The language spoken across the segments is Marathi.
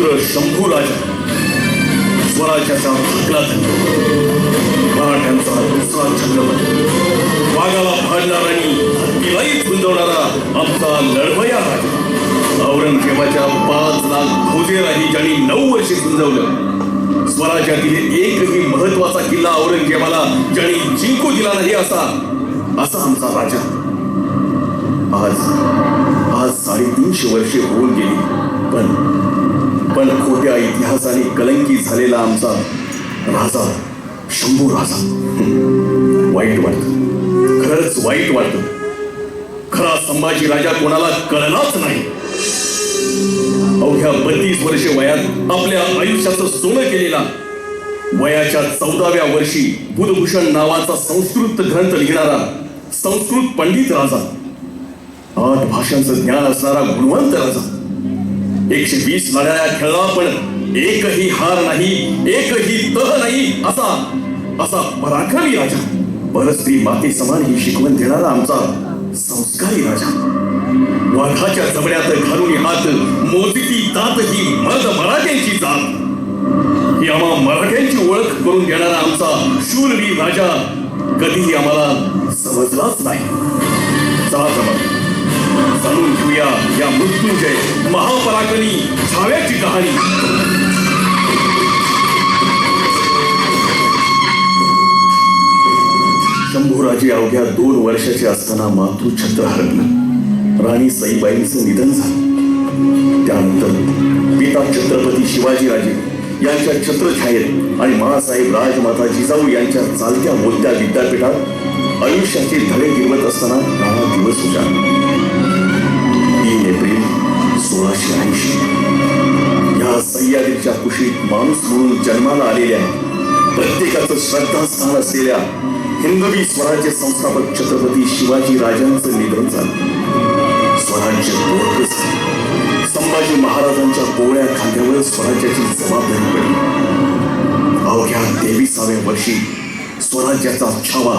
पुत्र शंभू राजा स्वराज्याचा भागला धनी, मराठ्यांचा दुसरा छत्रपती, वाघाला फाडणारा आणि हत्तीलाही झुंजवणारा आमचा लढवया राजा, औरंगजेबाच्या 5 लाख फौजेलाही ज्यांनी 9 वर्षे झुंजवलं, स्वराज्यातील एकही महत्वाचा किल्ला औरंगजेबाला ज्यांनी जिंकू दिला नाही असा आमचा राजा. आज 350 वर्षे होऊन गेली, पण खोट्या इतिहासाने कलंकी झालेला आमचा राजा शंभू राजा. वाईट वाटतं, खरंच वाईट वाटतं. खरा संभाजी राजा कोणाला कळलाच नाही. अवघ्या 32 वर्षे वयात आपल्या आयुष्याचं सोनं केलेला, वयाच्या 14व्या वर्षी बुधभूषण नावाचा संस्कृत ग्रंथ लिहिणारा संस्कृत पंडित राजा, 8 भाषांचं ज्ञान असणारा गुणवंत राजा, 120 लढाया खेळला पण एकही हार नाही, एकही तह नाही असा पराक्रमी राजा, परस्त्री माते समान ही शिकवण देणारा आमचा संस्कारी राजा, वाघाच्या जबड्यात घालून हात मोजकी दात ही मर्द मराठ्यांची जात, ही आम्हा मराठ्यांची ओळख करून देणारा आमचा शूरवीर राजा कधीही आम्हाला समजलाच नाही. चला जाणून घेऊया या मृत्युंजय महापराक्रमी छाव्याची कहाणी. शंभूराजे अवघ्या 2 वर्षाचे असताना मातृछत्र हरपलं. राणी सईबाईंचं निधन झालं. त्यानंतर पिता छत्रपती शिवाजीराजे यांच्या छत्रछायेत आणि माँसाहेब राजमाता जिजाऊ यांच्या चालत्या बोलत्या विद्यापीठात आयुष्याचे धडे गिरवत असताना हा दिवस होता. 3 एप्रिल 1680 या सह्याद्रीच्या कुशीत माणूस म्हणून जन्माला आलेल्या, प्रत्येकाचं श्रद्धास्थान असलेल्या हिंदवी स्वराज्य संस्थापक छत्रपती शिवाजी राजांचं निधन झालं. स्वराज्य बोलकच संभाजी महाराजांच्या कोवळ्या खांद्यावर स्वराज्याची जबाबदारी पडली. अवघ्या 23व्या वर्षी स्वराज्याचा छावा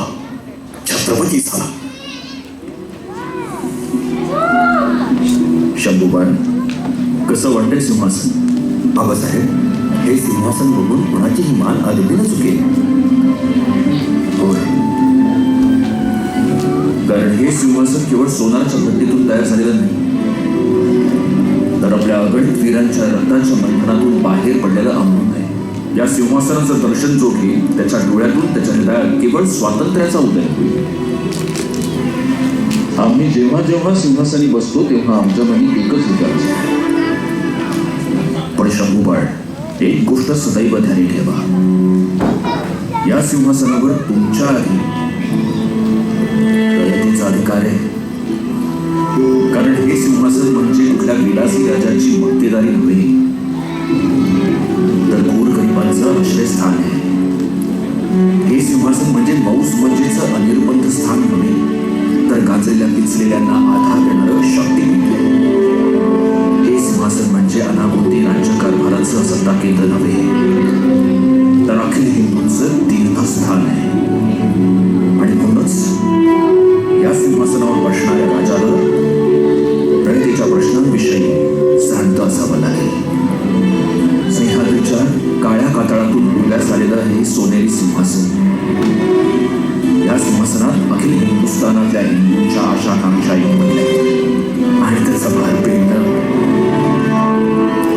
छत्रपती झाला. शंभूबाई, कसं वाटतंय सिंहासन? बाबासाहेब, हे सिंहासन बघून कोणाचीही मान अदबीनं चुकेल. होय, कारण हे सिंहासन केवळ सोनाराच्या भट्टीतून तयार झालेलं नाही, तर आपल्या अगणित वीरांच्या रक्ताच्या बंधनातून बाहेर पडलेलं अमृत आहे. या सिंहासनाचं दर्शन जो घेईल त्याच्या डोळ्यातून त्याच्या हृदयात केवळ स्वातंत्र्याचा उदय होईल. आम्ही जेव्हा जेव्हा सिंहासनी बसतो तेव्हा आमच्या मनी एकच विचार असतो. पण शंभूबाळ, एक गोष्ट सदैव ध्यानी ठेवा, या सिंहासनावर तुमच्या आधी रयतेचा अधिकार आहे. कारण हे सिंहासन म्हणजे कुठल्या विलासी राजाची मक्तेदारी नव्हे, तर गोरगरिबांचं आश्रयस्थान आहे. हे सिंहासन म्हणजे मौस मज्जेचं अनिर्बंध स्थान नव्हे, तर गाजलेल्या पिचलेल्यांना आधार देणारं शक्तिपीठ आहे. हे सिंहासन म्हणजे अनागोंदी राज्यकारभाराचं सत्ता केंद्र नव्हे, तर अखिल हिंदूंचं तीर्थस्थान आहे. आणि म्हणूनच या सिंहासनावर बसणाऱ्या राजाला रयतेच्या प्रश्नांविषयी जाणतं असावं लागेल. सह्याद्रीच्या काळ्या कातळातून उरल्यास आलेलं हे सोनेरी सिंहासन, या सिंहासनात अखिल हिंदुस्थानातल्या हिंदूंच्या आशाकांक्षा येऊन आणि त्याचा भार पेटणं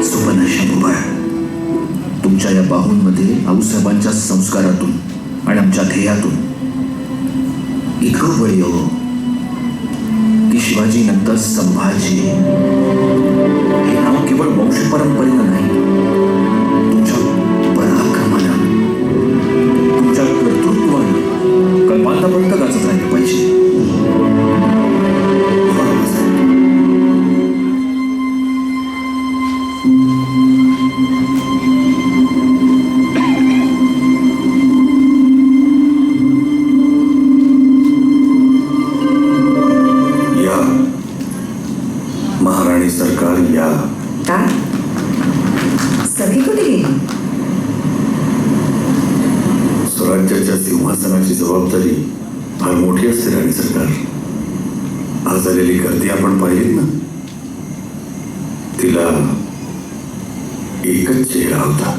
सोपं नाही. शंभूबाळ, तुमच्या या बाहूंमध्ये आऊसाहेबांच्या संस्कारातून आणि आमच्या ध्येयातून इतकं बळ येवो की शिवाजी नंतर संभाजी हे नाव केवळ वंश परंपरेनं नाही, तुमच्या पराक्रमानं, तुमच्या कर्तृत्वानं कल्पांतापर्यंत गाजत राहिलं पाहिजे. महाराणी सरकार या. काय सगळी कुठे गेली? स्वराज्याच्या सिंहासनाची जबाबदारी फार मोठी असते राणी सरकार. आज आलेली गर्दी आपण पाहिलीत ना, एकच चेहरा होता,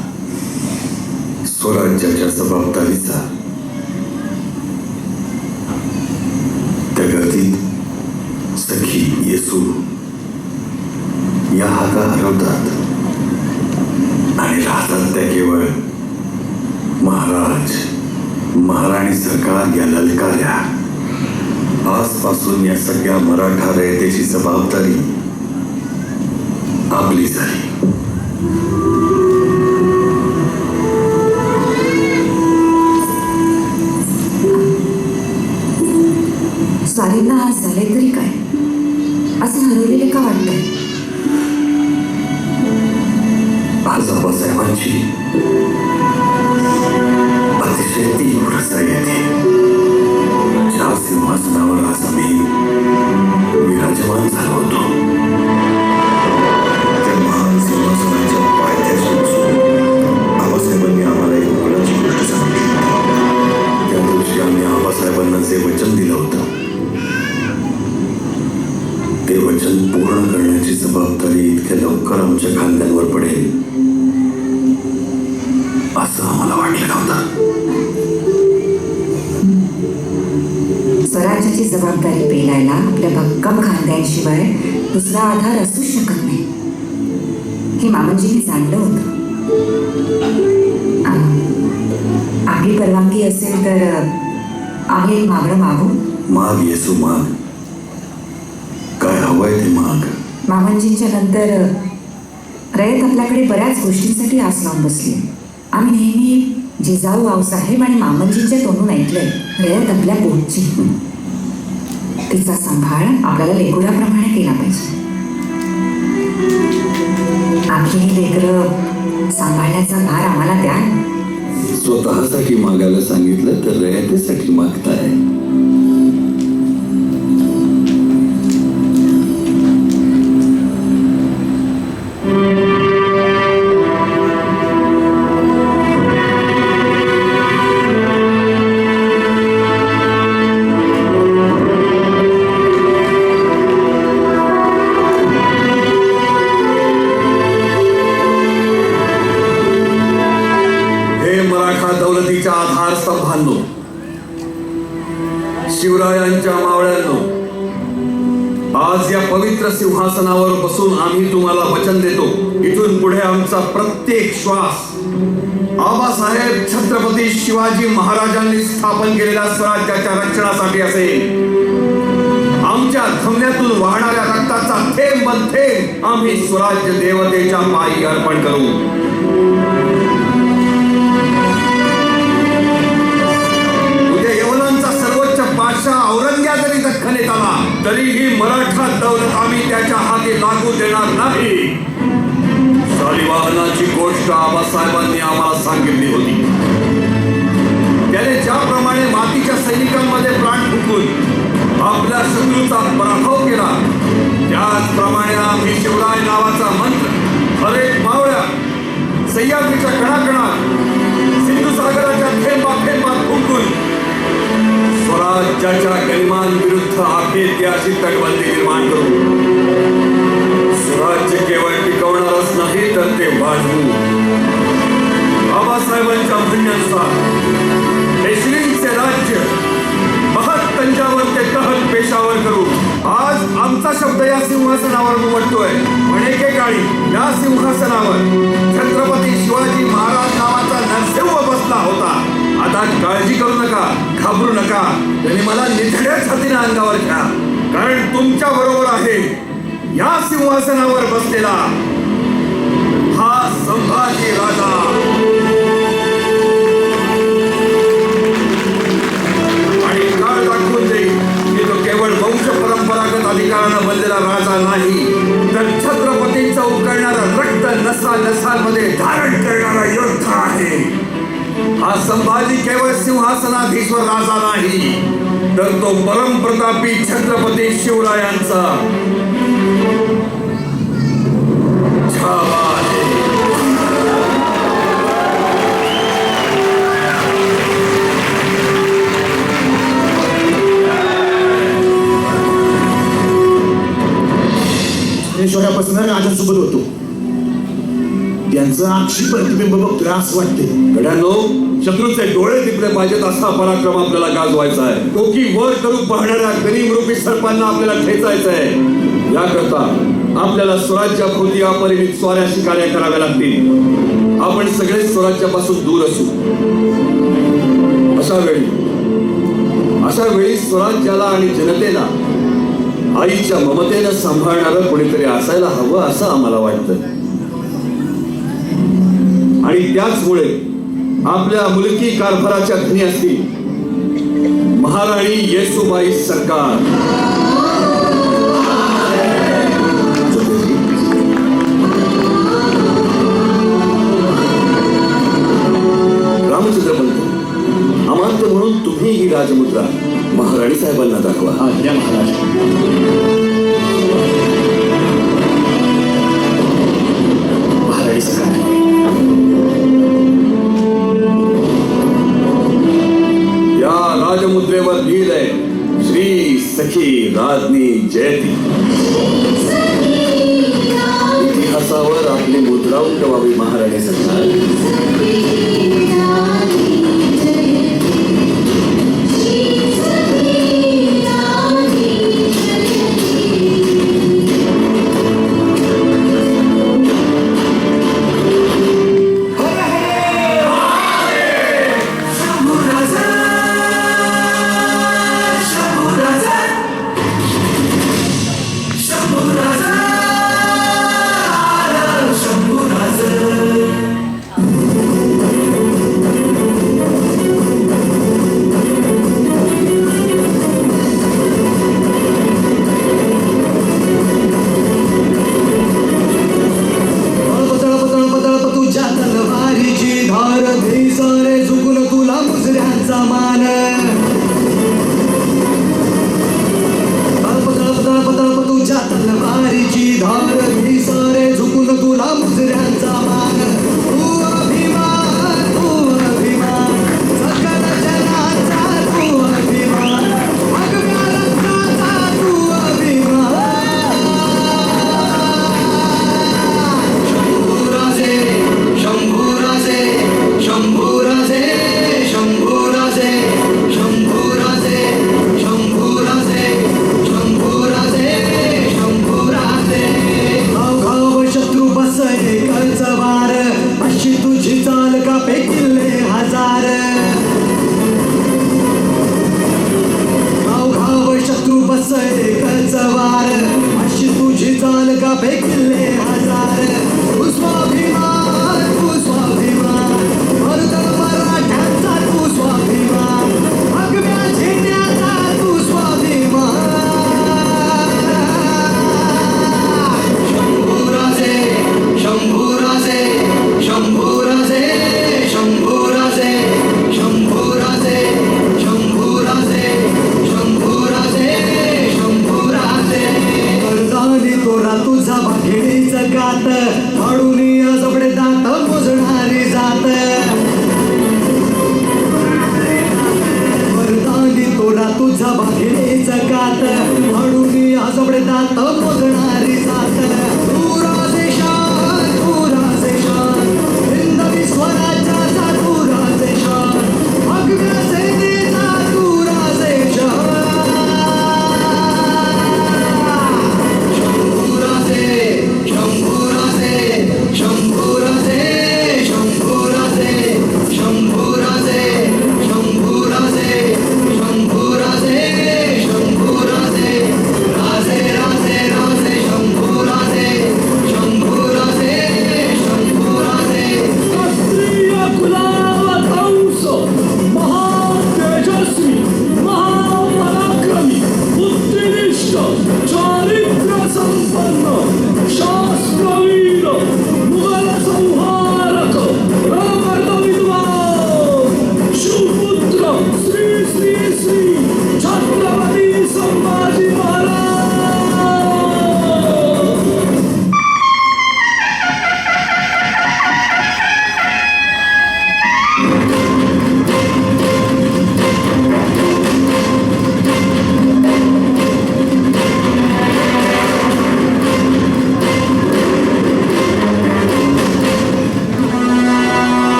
स्वराज्याच्या जबाबदारीचा. त्या गर्दीत सखी, येसू या हाका हरवतात आणि राहतात त्या केवळ महाराज, महाराणी सरकार या ललकाऱ्या. आजपासून या सगळ्या मराठा रयतेची जबाबदारी आपली झाली. स्वारींना आज झाले तरी काय, असे हरवलेले का वाटतंय? आज आबासाहेबांची अतिशय तीव्र सय येते. ज्या सिंहासनावर आज आम्ही विराजमान झालो होतो, त्या महान सिंहासनाच्या पायथ्याशी बसून आबासाहेबांनी आम्हाला एक मोलाची गोष्ट सांगितली. त्या दिवशी आम्ही आबासाहेबांना जे वचन दिलं होतं, ते वचन पूर्ण करण्याची जबाबदारी इतक्या लवकर आमच्या खांद्यांवर पडेल असं आम्हाला वाटलं नव्हतं. स्वराज्याची जबाबदारी पेलायला आपल्या भक्कम खांद्यांशिवाय दुसरा आधार असू शकत नाही, हे मामांजींनी जाणलं होतं. आपली परवानगी असेल तर आम्ही एक मागणं मागू. माग येसू माग, काय हवंय ते माग. मामांजींच्या नंतर रयत आपल्याकडे बऱ्याच गोष्टींसाठी आस लावून बसली. आम्ही नेहमी जिजाऊ, आऊसाहेब आणि मामांजींच्या तोंडून ऐकलंय, रयत आपल्या पोटची. तिचा सांभाळ आपल्याला लेकराप्रमाणे केला पाहिजे. आपली ही लेकरं सांभाळण्याचा भार आम्हाला द्या. स्वतःसाठी मागायला सांगितलं तर रयतेसाठी मागताय. आधारस्तंभांनो, शिवरायांच्या मावळ्यांनो, आज या पवित्र सिंहासनावर बसून आम्ही तुम्हाला वचन देतो, इथून पुढे आमचा प्रत्येक श्वास आबासाहेब छत्रपती शिवाजी महाराजांनी स्थापन केलेल्या स्वराज्याच्या रक्षणासाठी असेल. आमच्या धमन्यातून वाहणाऱ्या रक्ताचा थेंब थेंब आम्ही स्वराज्य देवतेच्या पायी अर्पण करू. औरंग्या जरी दख्खनेत आला तरीही मराठा दौलत आम्ही त्याच्या हाती लागू देणार नाही. शालिवाहनाची गोष्ट आबासाहेबांनी आम्हाला सांगितली होती. त्याने ज्याप्रमाणे मातीच्या सैनिकांमध्ये प्राण फुंकून आपल्या शत्रूचा पराभव केला, त्याचप्रमाणे आम्ही शिवराय नावाचा मंत्र हरेक मावळ्या, सह्याद्रीच्या कणाकणात, सिंधुसागराच्या थेंबात फुंकून स्वराज्याच्या गरिमांविरुद्ध अखेत्याची तटबंदी निर्माण करू. स्वराज्य केवळ टिकवणारच नाही तर ते वाढवू. बाबासाहेबांच्या म्हणण्यानुसार पेशवींचे राज्य महत तंजावर ते तहत पेशावर करू. आज आमचा शब्द या सिंहासनावर उमटतोय, पण एकेकाळी या सिंहासनावर छत्रपती शिवाजी महाराज नावाचा नरसिंह बसला होता. आता काळजी करू नका, घाबरू नका. त्यांनी मला निधड्या छातीने अंगावर घ्या, कारण तुमच्या बरोबर आहे या सिंहासनावर बसलेला हा संभाजी राजा. आणि काळ दाखवून देईल की तो केवळ वंश परंपरागत अधिकारानं बनलेला राजा नाही, तर छत्रपतींचा उकळणारा रक्त नसानसांमध्ये धारण करणारा योद्धा आहे. हा संभाजी केवळ सिंहासनाधीश्वर राजा नाही, तर तो परमप्रतापी छत्रपती शिवरायांचा छावा आहे. शोधापासून राजासोबत होतो. त्यांचं अक्षी प्रतिबिंब बघतोय असं वाटते. गड्यांनो, शत्रूचे डोळे टिपले पाहिजेत असा पराक्रम आपल्याला गाजवायचा आहे. टोकी वर करू पाहणाऱ्या गनिमरूपी सर्पांना आपल्याला खेचायचं आहे. याकरता आपल्याला स्वराज्याभोवती अपरिमित स्वाऱ्या शिकाऱ्या कराव्या लागतील. आपण सगळे स्वराज्यापासून दूर असू. अशा वेळी स्वराज्याला आणि जनतेला आईच्या ममतेनं सांभाळणारं कोणीतरी असायला हवं असं आम्हाला वाटतं. आणि त्याचमुळे आपल्या मुलकी कारभाराच्या धनी असतील महाराणी येसूबाई सरकार. रामचंद्र पंत, अमात्य म्हणून तुम्ही ही राजमुद्रा महाराणी साहेबांना दाखवा. आज्ञा महाराज. महाराणी सरकार. या राजमुद्रेवर लिहिलंय श्री सखी राज्ञी जयती. इतिहासावर आपली मुद्रा उमटवावी महाराणी सरकार.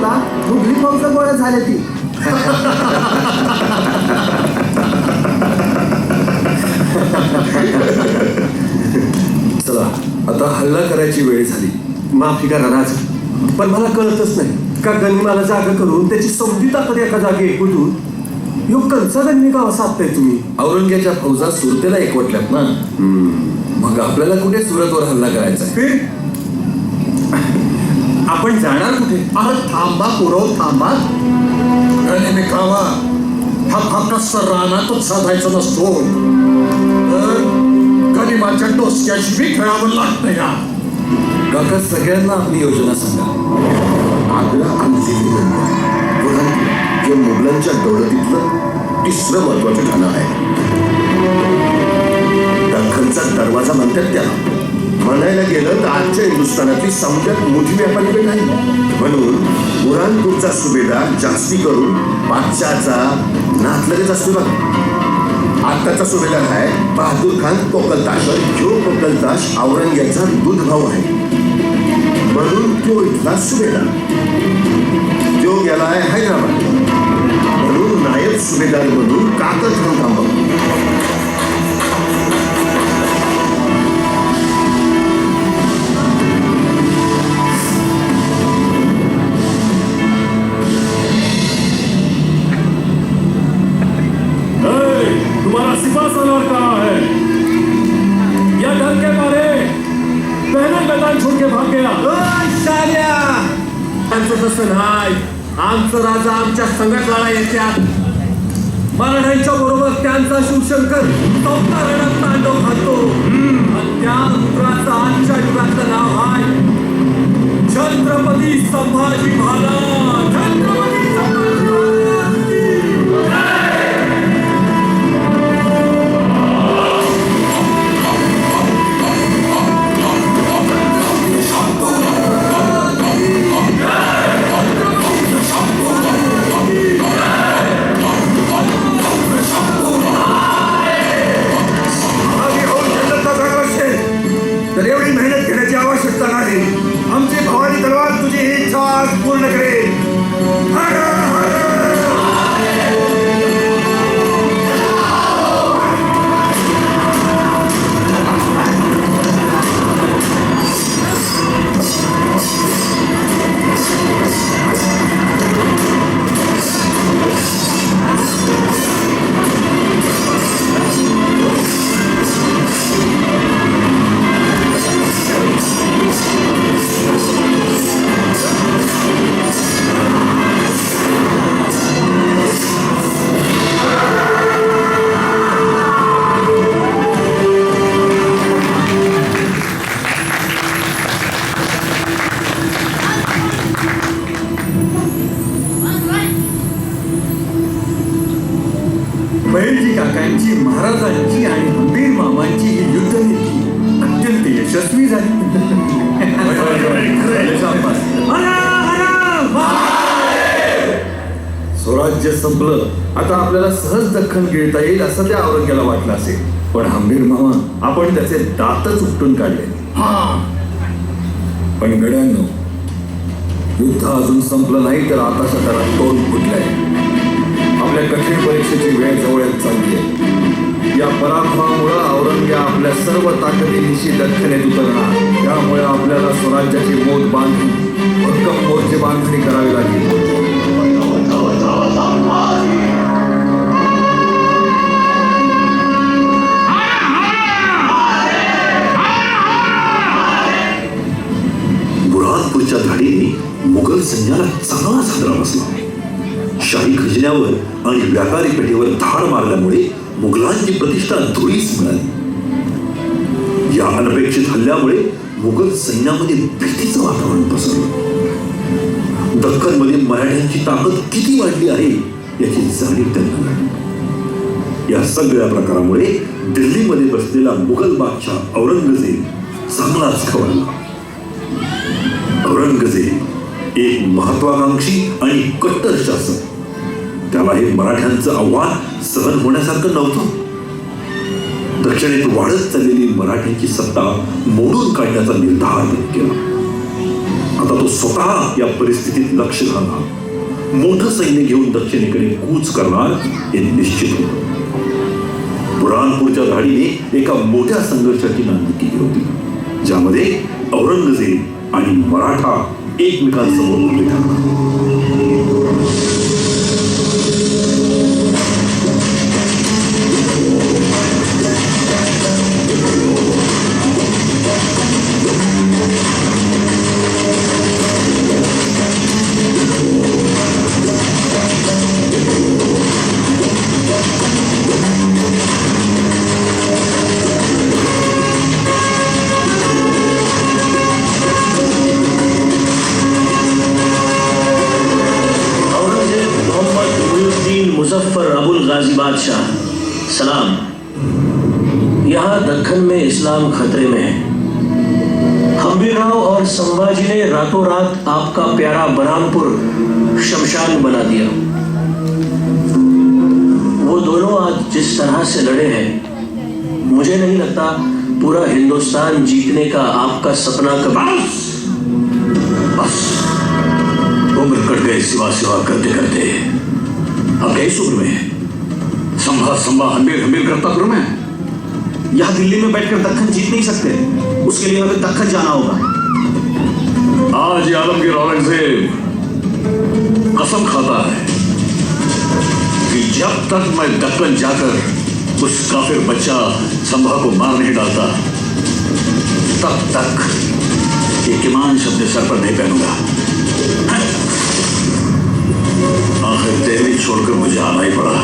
का मुघली फौज गोळा झाली ती. चला आता हल्ला करायची वेळ झाली. माफी करा राज, पण मला कळतच नाही का गनिमाला जागा करून त्याची समधी ताकद एका जागी एकवटून यो कंचा गनिमी गावा साधताय तुम्ही. औरंग्याच्या फौजा सुरतेला एकवटल्यात ना. मग आपल्याला कुठे सुरतवर हल्ला करायचा आहे? फिर आपण जाणार कुठे? अरे थांबा पुरव थांबा. गनिमी कावा हा फक्त रानातच साधायचा नसतो, तर गनिमाच्या डोसक्याशी बी खेळावं लागतं या. काका सगळ्यांना आपली योजना सांगा. आग्रा आणि हे मुघलांच्या दौलतीतलं तिसरं महत्वाचं ठाणं आहे. दख्खनचा दरवाजा म्हणतात त्याला. म्हणायला गेलं तर आजच्या हिंदुस्थानातली सौद्यात मोठी व्यापारी पेठ आहे. म्हणून बुरहानपूरचा सुभेदार जास्ती करून बादशहाचा नात लगेच असतो बघा. आत्ताचा सुभेदार आहे बहादूर खान कोकलताश. जो कोकलताश औरंग्याचा दूध भाऊ आहे, म्हणून तो इथला सुभेदार. तो गेलाय हैदराबाद, म्हणून नायब सुभेदार म्हणून काकत खान थांबवतो. तुम्हारा सिपा सलार कहाँ है? या डर के मारे पहले मैदान छोड़ के भाग गया. आमचं तसं नाही. आमचं राजा आमच्या संघात लढा येत्यात. मराठ्यांच्या बरोबर त्यांचा शिवशंकर चौथा रणात तांडव घालतो. आणि त्या पुत्राचं आजच्या युगातलं नाव आहे छत्रपती संभाजी महाराज. छत्रपती संभाजी महाराज. तर एवढी मेहनत घेण्याची आवश्यकता नाही. आमची भवानी तलवार तुझी ही इच्छा आज पूर्ण करेल. बहिरजी काकांची, महाराजांची आणि हंबीर मामांची ही युद्धनीती अत्यंत यशस्वी झाली. स्वराज्य संपलं, आता आपल्याला सहज दख्खन गिळता येईल असं त्या औरंग्याला वाटलं असेल. पण हंबीर मामा, आपण त्याचे दातच उपटून काढले. पण गड्यांनो, युद्ध अजून संपलं नाही तर आता सकाळा तोंड फुटलंय. आपल्या कठीण परीक्षेची वेळ जवळ येत चालली आहे. या पराभवामुळे औरंग्या आपल्या सर्व ताकदीनिशी दख्खनेत उतरणार. त्यामुळे आपल्याला स्वराज्याची मोद बांधून भक्कम मोर्चे बांधणी करावी लागेल. बुरहानपूरच्या धाडीने मुघल सैन्याला चांगला हादरा बसला. शाही खजिन्यावर आणि व्यापारी पेठेवर धाड मारल्यामुळे मुघलांची प्रतिष्ठा धुळीस मिळाली. या अनपेक्षित हल्ल्यामुळे मुघल सैन्यामध्ये भीतीचं वातावरण पसरलं. दख्खनमध्ये मराठ्यांची ताकद किती वाढली आहे याची जाणीव त्यांना झाली. या सगळ्या प्रकारामुळे दिल्लीमध्ये बसलेला मुघल बादशाह औरंगजेब चांगलाच खवळला. औरंगजेब एक महत्वाकांक्षी आणि कट्टर शासक. त्याला हे मराठ्यांचं आव्हान सहन होण्यासारखं नव्हतं. दक्षिणेत वाढत चाललेली मराठ्यांची सत्ता मोडून काढण्याचा निर्धार केला. आता तो स्वतः या परिस्थितीत लक्ष घालणार, मोठं सैन्य घेऊन दक्षिणेकडे कूच करणार हे निश्चित होतं. बुरहानपूरच्या धाडीने एका मोठ्या संघर्षाची नांदी केली होती, ज्यामध्ये औरंगजेब आणि मराठा एकमेकांसमोर उभे ठाकला. मुजफ्फर अबुल गाजी बादशाह सलाम। यहाँ दक्खन में इस्लाम खतरे में है। हम्बीरराव और संभाजी ने रातों रात आपका प्यारा बरहानपुर शमशान बना दिया। वो दोनों आज जिस तरह से लड़े हैं, मुझे नहीं लगता पूरा हिंदुस्तान जीतने का आपका सपना कभी। बस उम्र कट गई सिवा करते करते। अब गई उम्र में संभा हम्बीर करता करूं मैं। यहाँ दिल्ली में बैठकर दक्खन जीत नहीं सकते, उसके लिए हमें दक्खन जाना होगा। आज आलमगीर औरंगजेब कसम खाता है कि जब तक मैं दक्कन जाकर उस काफिर बच्चा संभा को मार नहीं डालता, तब तक ये किमान शब्द सर पर नहीं पहनूंगा। आखिर दिल्ली छोड़कर मुझे आना ही पड़ा,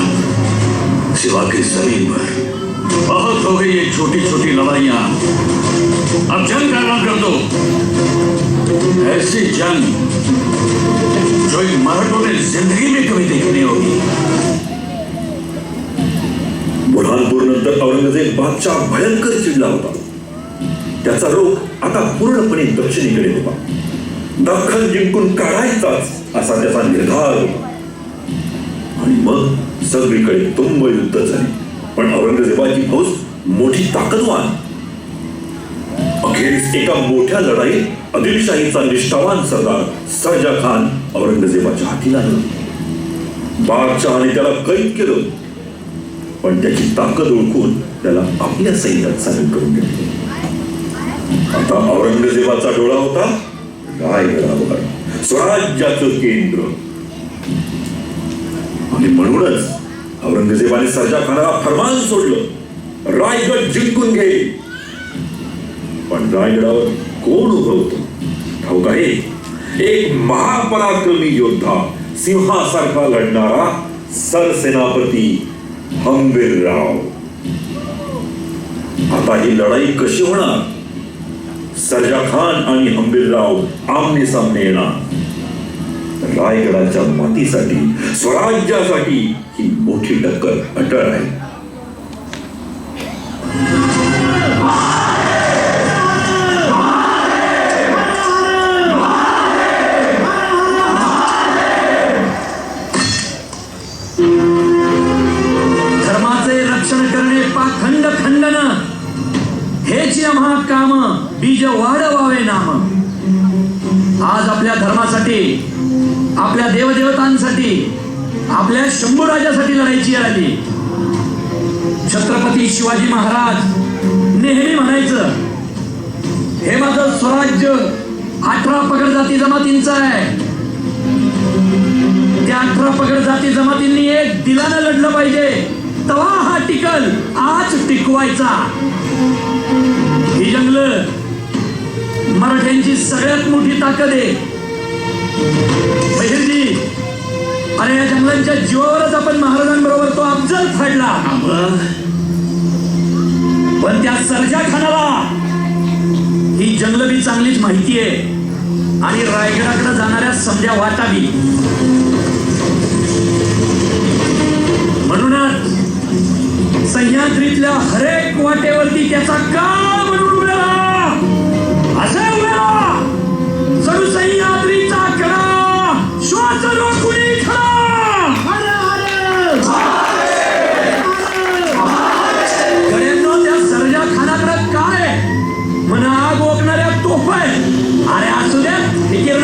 सिवा की जमीन पर। बहुत हो गई ये छोटी छोटी लड़ाइयां, अब जंग का ऐलान कर दो। ऐसी जंग जो इन मराठों ने जिंदगी में कभी देखी नहीं होगी। बुरहानपूर नंतर औरंगजेब बादशाह भयंकर चिडला होता. त्याचा रोख आता पूर्णपणे दक्षिणेकडे होता. दख्खन जिंकून काढायचाच असा त्याचा निर्धार होता. आणि मग सगळीकडे तुंब युद्ध झाली. पण औरंगजेबाची फौज मोठी ताकदवान. अखेरीस एका मोठ्या लढाईत आदिलशाहीचा निष्ठावान सरदार सर्जा खान औरंगजेबाच्या हाती लागला. बादशहाने त्याला कैद केलं, पण त्याची ताकद ओळखून त्याला आपल्या सैन्यात सामील करून घेतले. आता औरंगजेबाचा डोळा होता रायगडावर, स्वराज्याचं केंद्र. आणि म्हणूनच औरंगजेबाने सर्जा खानाला फरमान सोडलं, रायगड जिंकून घे. पण रायगडावर कोण उभं होतं ठाऊक आहे? एक महापराक्रमी योद्धा, सिंहासारखा लढणारा सरसेनापती हम्बीरराव. आता ही लढाई कशी होणार? सर्जा खान आणि हम्बीरराव आमने सामने येणार. रायगडाच्या मातीसाठी, स्वराज्यासाठी ही मोठी टक्कर अटळ आहे. धर्माचे रक्षण करणे पाखंड खंडन, हेच आम्हा काम बीज वाढवावे नाम. आज आपल्या धर्मासाठी, आपल्या देवदेवतांसाठी, आपल्या शंभूराजासाठी लढायची आली. छत्रपती शिवाजी महाराज नेहमी म्हणायचं, हे माझं स्वराज्य 18 पगड जाती जमातींचं आहे. त्या 18 पगड जाती जमातींनी एक दिलानं लढलं पाहिजे, तवा हा टिकल. आज टिकवायचा. ही जंगल मराठ्यांची सगळ्यात मोठी ताकद आहे. बहिरजी, अरे या जंगलांच्या जीवावरच आपण महाराजांबरोबर तो अफजल फाडला. पण त्या सर्जा खानाला ही जंगल बी चांगलीच माहिती आहे, आणि रायगडाकडे जाणाऱ्या समजा वाटावी. म्हणूनच सह्याद्रीतल्या हरेक वाटेवरती त्याचा काळ म्हणून उभा राहा. असे उभे राहा, जणू सह्याद्रीचा कडा श्वास रोखून खडा. गड्यांनो, त्या सर्जा खानाकडे काय म्हणा आग ओकणाऱ्या तोफ आहे. अरे असू द्या, ठीक आहे,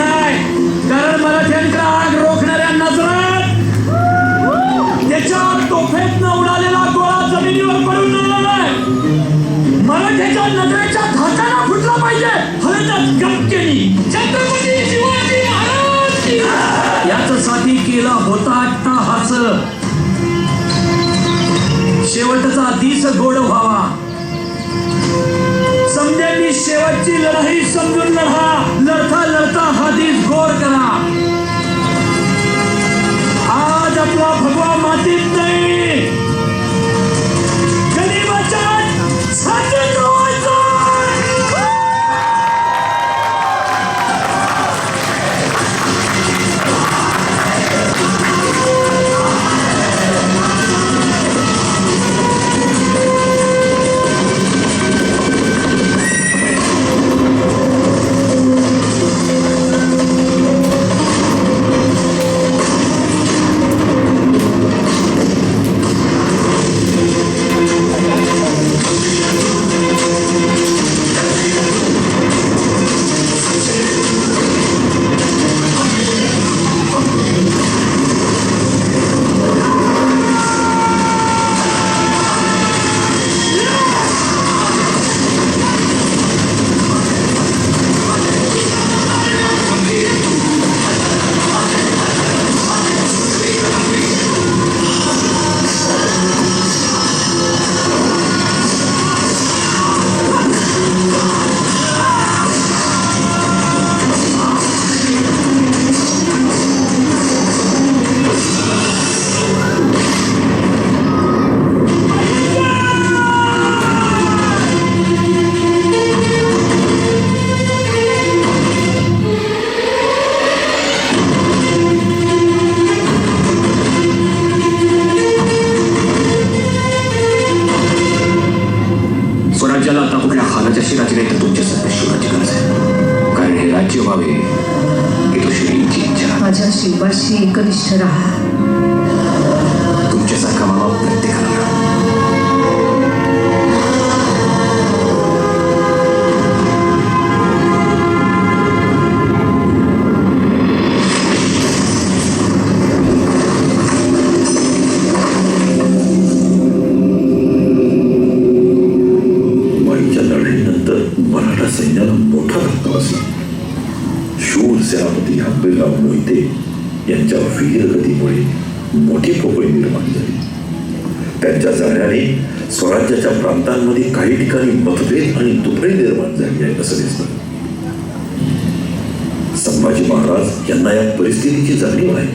होता अट्टाहास, शेवटचा दिस गोड व्हावा. समध्यांनी शेवटची लढाई समजून लढा. लढता लढता हा दिस गोड करा. आज आपला भगवा मातीत नाही, गनिमाच्या छातीत रोवायचा. स्वराज्याला आता कुठल्या खानाच्या शिराची नाही तर तुमच्या सत्य शिवाची गरज आहे. कारण हे राज्य व्हावे ही तो श्रींची इच्छा. माझ्या शिवाशी एकनिष्ठ राहा. तुमच्यासारखा मामा प्रत्येकाला मराठा सैन्याला मोठा धक्का बसला. शूर सेनापती आंबेराव मोहिते यांच्या वीरगतीमुळे मोठी पोकळी निर्माण झाली. त्यांच्या जाण्याने स्वराज्याच्या प्रांतांमध्ये काही ठिकाणी मतभेद आणि तुटडी निर्माण झाली आहे असं दिसतं. संभाजी महाराज यांना या परिस्थितीची जाणीव आहे.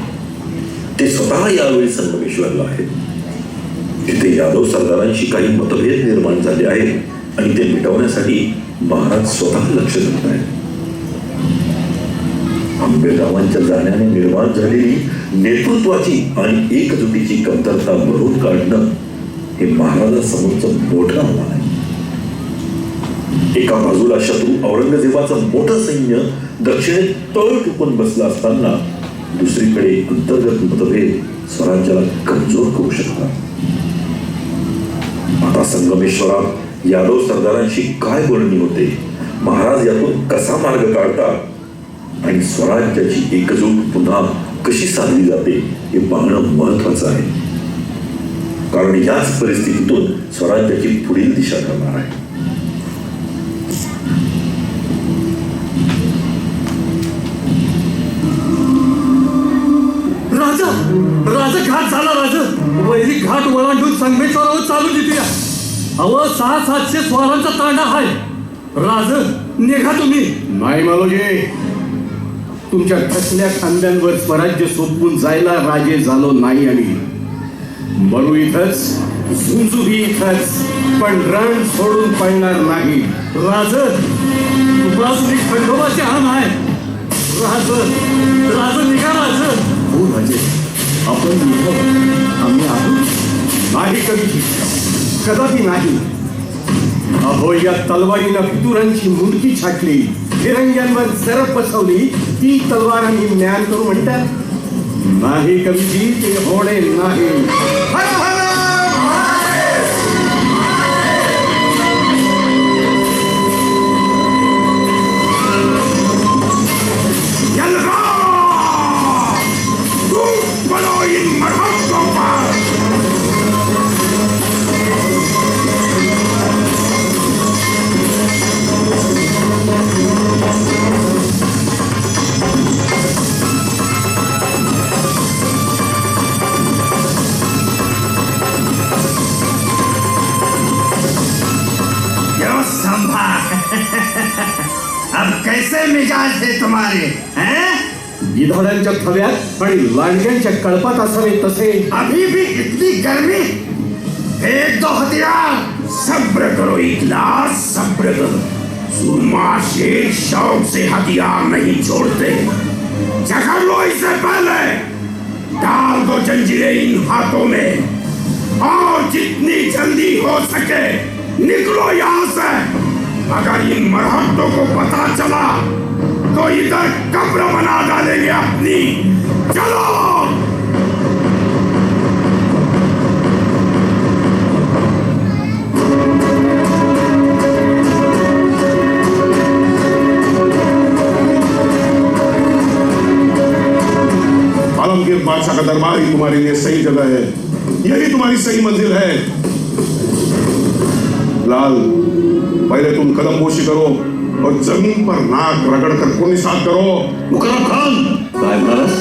ते स्वतः यावेळी संगमेश्वरला आहेत. तिथे यादव सरदारांशी काही मतभेद निर्माण झाले आहेत आणि ते मिटवण्यासाठी महाराज स्वतः लक्ष देत आहेत. आंबेगावांच्या जाण्याने निर्माण झालेली नेतृत्वाची आणि एकजुटीची कमतरता भरून काढणं हे महाराजांसमोरचं मोठं आव्हान आहे. एका बाजूला शत्रू औरंगजेबाचं मोठं सैन्य दक्षिणेत तळ टुकून बसला असताना दुसरीकडे अंतर्गत मतभेद स्वराज्याला कमजोर करू शकतात. आता संगमेश्वरात यादव सरदारांशी काय बोलणी होते, महाराज यातून कसा मार्ग काढतात आणि स्वराज्याची एकजूट पुन्हा कशी साधली जाते हे पाहणं महत्वाचं आहे. कारण याच परिस्थितीतून स्वराज्याची पुढील दिशा ठरणार आहे. राजा राजा घाट झाला. राजा वैरी घाट ओलांडून संगमेश्वरावर चालू देते. अव 600-700 स्वारांचा तांडा आहे. राज निघा तुम्ही. नाही मालोजी, तुमच्या कसल्या खांद्यांवर स्वराज्य सोपवून जायला राजे झालो नाही. आम्ही मरू इथंच, झुंजूही इथंच, पण रण सोडून पळणार नाही. राज तुपासनी खंडोबाचे हाम आहे. राज राज निघा. राज हो राजे, आपण इथं आम्ही आहोत. नाही कधी, कदापि नाही. अहो, या तलवारीनं फितुरांची मुंडकी छाटली, फिरंग्यांवर सरप बसवली, ती तलवार आम्ही ज्ञान करू म्हणतात. नाही कवीजी, ते होणे नाही. आवाज है तुम्हारे हैं? गिधाडांच्या थव्यात आणि लांडग्यांच्या कळपात असावे तसे अभी भी इतनी गर्मी? फेंक दो हथियार। सब्र करो इखलास, सब्र करो। सुरमा शेर शौक से हथियार नहीं छोड़ते। जकड़ लो इसे पहले, डाल दो जंजीरें इन हाथों में और जितनी जल्दी हो सके निकलो यहाँ से। अगर इन मरहट्टों को पता चला तो इधर कब्र बना डालेंगे अपनी। चलो। आलमगीर बादशाह का दरबार ही तुम्हारे लिए सही जगह है, यही तुम्हारी सही मंजिल है। लाल, पहले तुम कदम पोशी करो और जमीन पर नाक रगड़कर पुण्यसात करो। मुकर्रम खान, काय म्हणालास?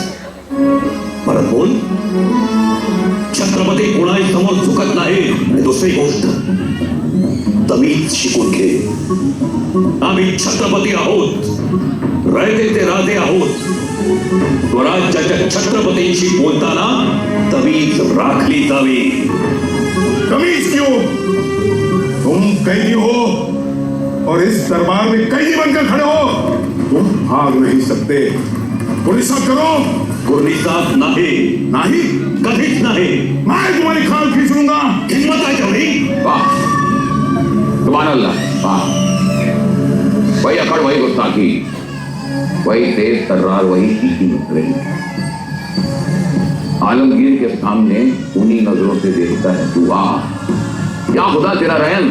परत बोल. छत्रपती कोणाही समोर झुकत नाही. आणि दुसरी गोष्ट, तमीच शिकून घे. आम्ही छत्रपती आहोत, रयतेचे राजे आहोत. स्वराज्याच्या छत्रपतींशी बोलताना तमीच राखली जावी. तमीज क्यों? तुम कैदी हो और इस दरबार में कैदी बनकर खड़े हो. तुम भाग नहीं सकते. पुलिसात करो. गुरनिसात नाही. नहीं, कधीच नाही. मैं तुम्हारी खाल खींच लूंगा. हिम्मत आहे तेवढी? वाह, सुभान अल्लाह, वाह. वही अकड़, वही गुस्ताखी, वही तेज तर्रार, वही तीखी नुक्कड़ें. आलमगीर के सामने उन्हीं नजरों से देखता है तू. वाह, क्या खुदा तेरा रहम.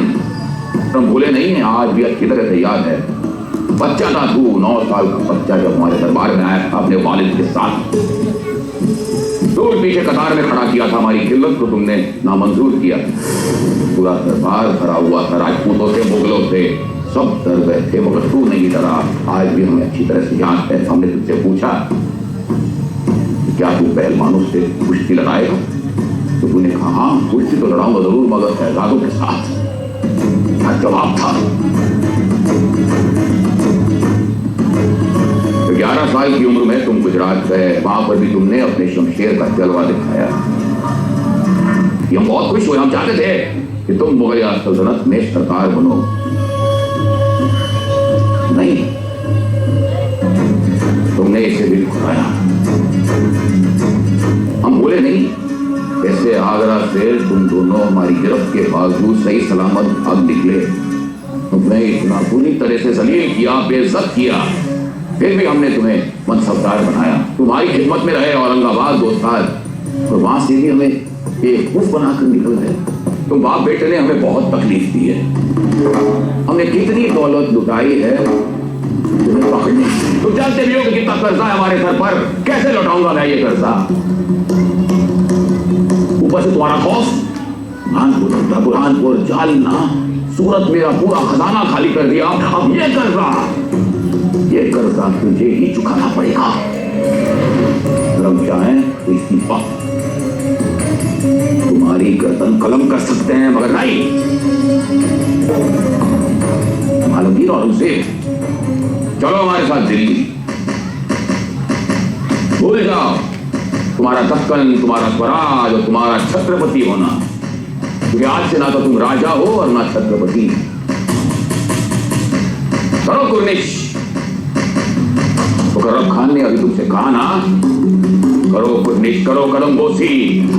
तुम भूले नहीं है, आज भी अच्छी तरह से याद है. बच्चा था तू, 9 साल का बच्चा, जब हमारे दरबार में आया था अपने वालिद के साथ. दूर पीछे कतार में खड़ा किया था. हमारी खिल्लत को तुमने नामंजूर किया. पूरा दरबार भरा हुआ था राजपूतों से, मुगलों से, सब डर गए थे, मगर तू नहीं डरा. आज भी हमें अच्छी तरह से याद है. हमने तुझसे पूछा क्या तू पहलवानों से कुश्ती लड़ाएगा, तो तूने कहा हाँ, कुश्ती तो लड़ाऊंगा जरूर, मगर शहजादों के साथ. क्या जवाब था? 11 साल की उम्र में तुम गुजरात गए. वहां पर भी तुमने अपने शमशेर का जलवा दिखाया. ये हम बहुत खुश हुए. हम चाहते थे कि तुम मुगलिया सल्तनत में सरकार बनो. नहीं, तुमने इसे दिल खुलाया. हम बोले नहीं. ऐसे आगरा से तुम दोनों हमारी गिरफ्त के बावजूद सही सलामत भाग निकले. तुमने इतना पूरी तरह से जलील किया, बेइज्जत किया, फिर भी हमने तुम्हें मनसबदार बनाया. तुम्हारी खिदमत में रहे औरंगाबाद 2 साल, और वहां से भी हमें बेवकूफ बनाकर निकल गए. तुम बाप बेटे ने हमें बहुत तकलीफ दी है. हमने कितनी दौलत लुटाई है तुम्हें पकड़ने. तुम जानते भी हो कि कितना कर्जा है हमारे सर पर. कैसे लौटाऊंगा मैं ये कर्जा? ऊपर से तुम्हारा खौफ. बुरहानपुर, जालना, सूरत, मेरा पूरा खजाना खाली कर दिया. अब ये कर्जा तुझे ही चुकाना पड़ेगा. रब चाहे तो इस्तीफा. तुम्हारी गर्दन कलम कर सकते हैं, मगर नहीं. आलमगीर और उनसे चलो हमारे साथ दिल्ली. भूल जाओ तुम्हारा दक्कन, तुम्हारा स्वराज और तुम्हारा छत्रपति होना. क्योंकि आज से ना तो तुम राजा हो और ना छत्रपति. करो कुर्निश. मुकर्रम खान ने अभी तुमसे कहा ना, करो कुर्निश, करो कलमबोसी.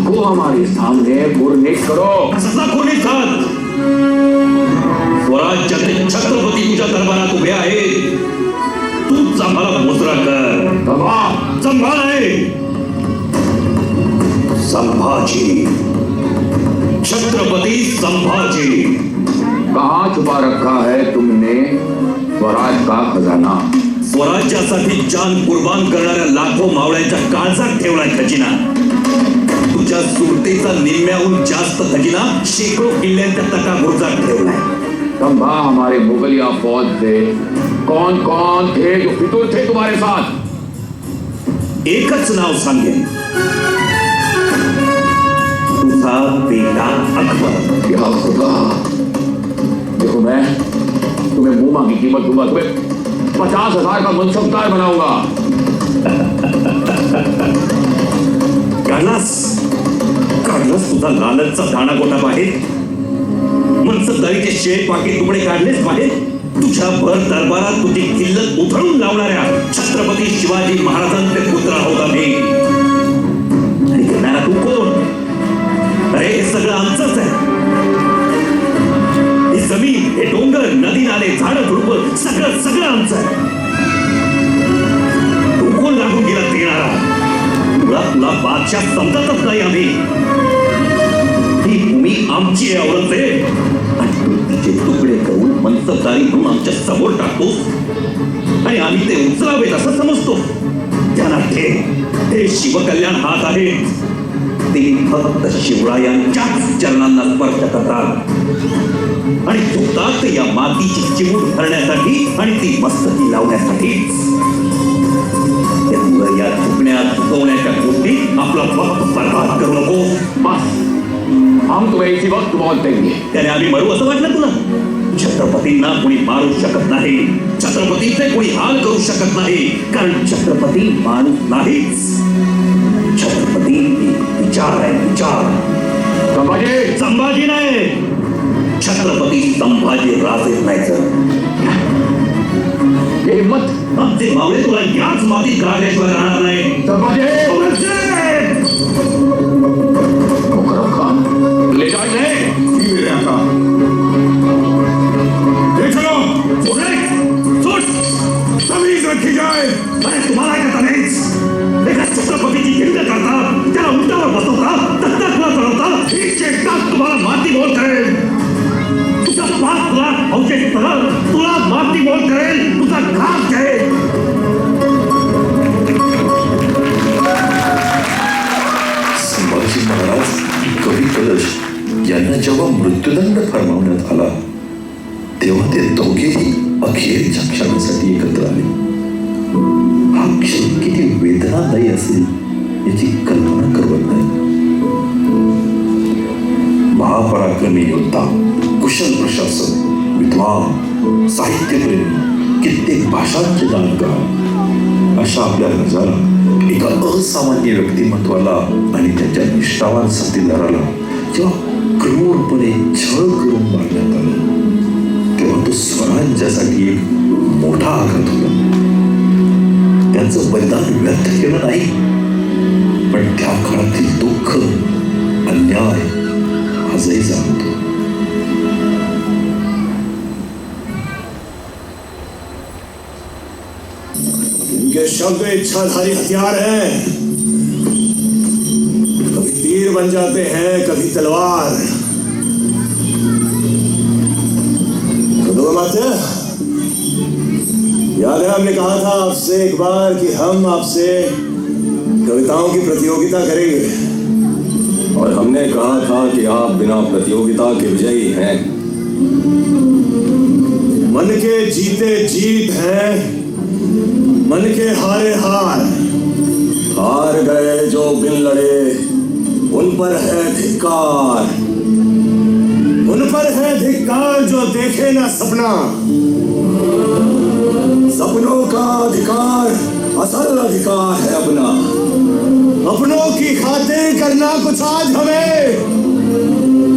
वो हमारे सामने कुर्निश करो. असला कुर्निश खान, स्वराज्याचे छत्रपती तुझ्या दरबारात उभे आहेत. तूच आम्हाला मुजरा कर. संभाळ आहे. संभाजी, छत्रपती संभाजी. कहाँ छुपा रखा है तुमने स्वराज का खजाना? स्वराज्यासाठी जान कुर्बान करणाऱ्या लाखो मावळ्यांच्या काळजात ठेवलाय खजिना. तुझ्या सुरतेचा निम्म्याहून जास्त खजिना शेकडो किल्ल्यांच्या तटाभोवतात ठेवलाय. संभा हमारे मुगलिया फौज से कौन कौन थे जो फितूर थे तुम्हारे साथ? एकच नाव सांगेन, तुझा बेटा अकबर. या खुदा, देखो मैं तुम्हें मुंह मांगी कीमत दूंगा. तुम्हें 50,000 का मनसबदार बनाऊंगा। काढलास तुझा लालचचा दाणा गोटा बाहेर, मनसबदारीचे शेत पाकी तुकडे काढलेच बाहेर. तुझ्या भर दरबारात तुझी किल्लत उधळून लावणाऱ्या छत्रपती शिवाजी महाराजांचे पुत्र आहोत आम्ही. आणि करणारा तू कोण? अरे हे सगळं आमचंच आहे. ही जमीन, हे डोंगर, नदी, नाले, झाडं, झुडपं सगळं सगळं आमचं आहे. तू कोण लागून गेला देणारा? तुला बादशाह समजतच नाही आम्ही. ही भूमी आमची आहे औरंगजेब, आणि तू तिचे तुकडे करून मनसबदारी म्हणून आमच्या समोर टाकतोस आणि आम्ही ते उचलावेत असं समजतो. त्यांना हे शिवकल्याण हात आहे, ते फक्त शिवरायांच्याच चरणांना स्पर्श करतात आणि झुकतात या मातीची चिमूट भरण्यासाठी आणि ती मस्तकी लावण्यासाठीच. त्यामुळे या झुकण्यात झुकवण्याच्या गोष्टी आपला वक्त बर्बाद करू नको. बस, हम तुम्हें इसी वक्त मौत देंगे. त्याने आम्ही मरू असं वाटलं तुला? छत्रपतींना कोणी मारू शकत नाही, छत्रपतीचे कोणी हाल करू शकत नाही, कारण छत्रपती माणूस नाहीच. छत्रपती विचार आहे, विचार. संभाजी नाही, छत्रपती संभाजी राजे नाही. ये हिम्मत, आमचे मावळे तुला याच मातीत गाडल्याशिवाय राहणार नाही. मुकरम खान, ले जाए. मेरे आका, देख लो, तमीज रखी जाए. तुम्हाला ऐकत नाहीच. एका छत्रपतीची हिंद करता, त्याला उंटावर बसवता, तख्तातला चढवता, ही चेष्टाच तुम्हाला माती मोल करेल. तुझा पाप तुला अवशेष करल, तुला माती मोल करेल, तुझा घात जाईल. संभाजी महाराज कवी कलश यांना जेव्हा मृत्यूदंड फरमावण्यात आला तेव्हा ते दोघेही अखेरच्या क्षणासाठी एकत्र आले. हा क्षण किती वेदनादायी असेल याची कल्पना करवत नाही. महापराक्रमी योद्धा, कुशल प्रशासक, विद्वान, साहित्यप्रेमी, कित्येक भाषांचे जाणकार अशा आपल्या राजाला, एका असामान्य व्यक्तिमत्वाला आणि त्याच्या निष्ठावान साथीदाराला जेव्हा क्रूरपणे छळ करून मारण्यात आलं तेव्हा तो स्वराज्यासाठी एक मोठा आघात होता. त्यांचं बलिदान व्यर्थ केलं नाही, पण त्या काळातील दुःख, अन्याय आजही जाणतो. इनके शब्द इच्छाधारी हथियार हैं, कभी तीर बन जाते हैं, कभी तलवार. तो माते, याद है हमने कहा था आपसे एक बार कि हम आपसे कविताओं की प्रतियोगिता करेंगे, और हमने कहा था कि आप बिना प्रतियोगिता के विजयी हैं. मन के जीते जीत है, मन के हारे हार. हार गए जो बिन लड़े, उन पर है धिक्कार. उन पर है धिक्कार जो देखे ना सपना. सपनों का अधिकार असल अधिकार है अपना. अपनों की खातिर करना कुछ आज हमें,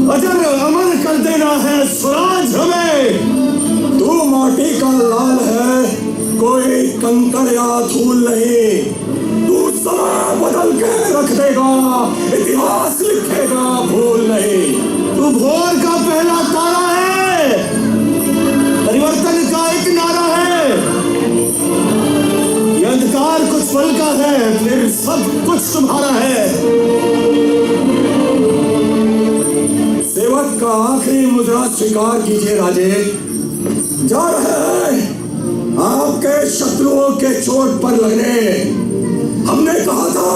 अजर अमर कर देना है स्वराज हमें. तू माटी का लाल है, कोई कंकड़ या धूल नहीं. तू समय बदल के रख देगा, इतिहास लिखेगा भूल नहीं. तू भोर का पहला तारा है, परिवर्तन का एक नारा है. ये अंधकार कुछ पल का है, फिर सब कुछ तुम्हारा है. सेवक का आखिरी मुद्रा स्वीकार कीजिए राजे. जा रहे हैं आपके शत्रुओं के चोट पर लगने. हमने कहा था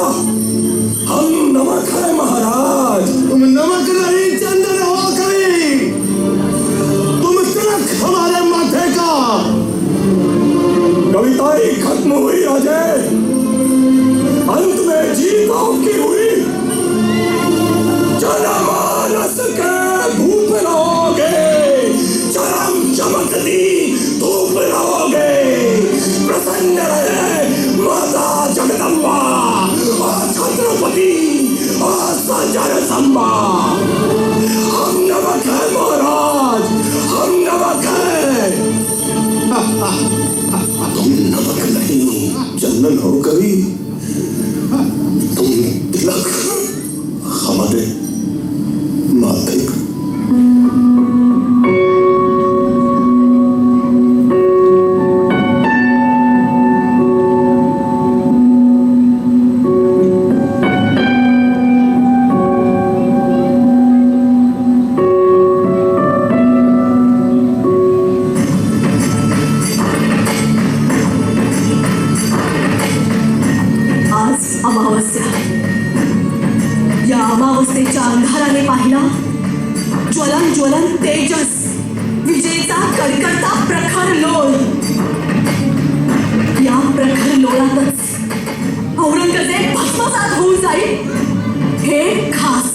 हम नमक है महाराज. तुम नमक नहीं, चंदन हो कभी. तुम तिलक हमारे माथे का. कविताएं खत्म हुई राजे, अंत में जीत आपकी हुई. जनमानस के भूप रहोगे, चरम चमकती धूप रहोगे. तुम तिलक हमारे माथे का अमावस्या. या अमावस्येच्या अंधाराने पाहिला ज्वलन ज्वलन तेजस, विजेचा कडकडता प्रखर लोळ. या प्रखर लोळातच औरंगजेब भस्मसात होऊन जाईल हे खास.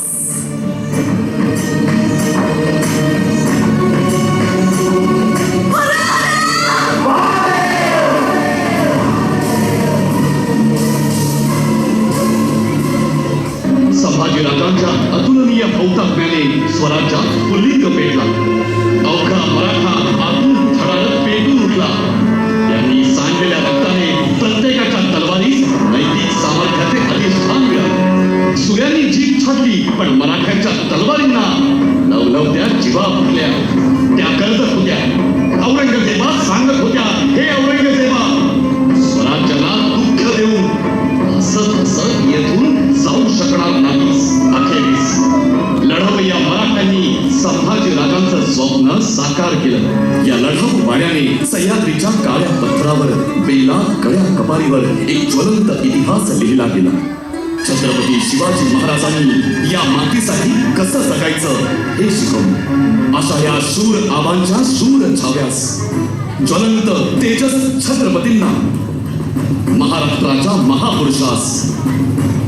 संभाजीराजांच्या अतुलनीय भौतात्म्याने स्वराज्यात पुल्लिंग पेटला. अवघा मराठा आतून थरारक पेटून उठला. यांनी सांडलेल्या रक्ताने प्रत्येकाच्या तलवारीस नैतिक सामर्थ्याचे अधिष्ठान मिळाले. सूर्यांनी जीभ छाटली, पण मराठ्यांच्या तलवारींना लवलवत्या जिवा फुटल्या. त्या करत होत्या, औरंगजेबा सांगत होत्या, हे औरंगजेबा, स्वराज्याला दुःख देऊन हसत हसत येथून जाऊ शकणार नाहीस. अखेरीस लढवय्या मराठ्यांनी संभाजीराजांचं स्वप्न साकार केलं. या लढाऊ वाड्याने सह्याद्रीच्या काळ्या पत्थरावर बेला कड्या कपारीवर एक ज्वलंत इतिहास लिहिला गेला. छत्रपती शिवाजी महाराजांनी या मातीसाठी कसं जगायचं हे शिकवलं. अशा या शूर आबांच्या शूर छाव्यास, ज्वलंत तेजस छत्रपतींना, महाराष्ट्राच्या महापुरुषास,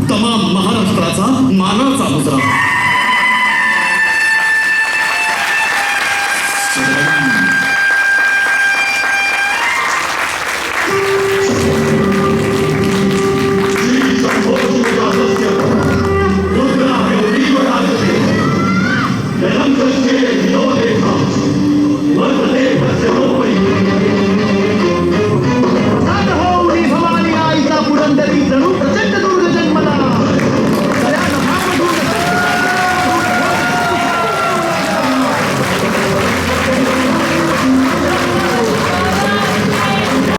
तमाम महाराष्ट्राचा मानाचा मुजरा.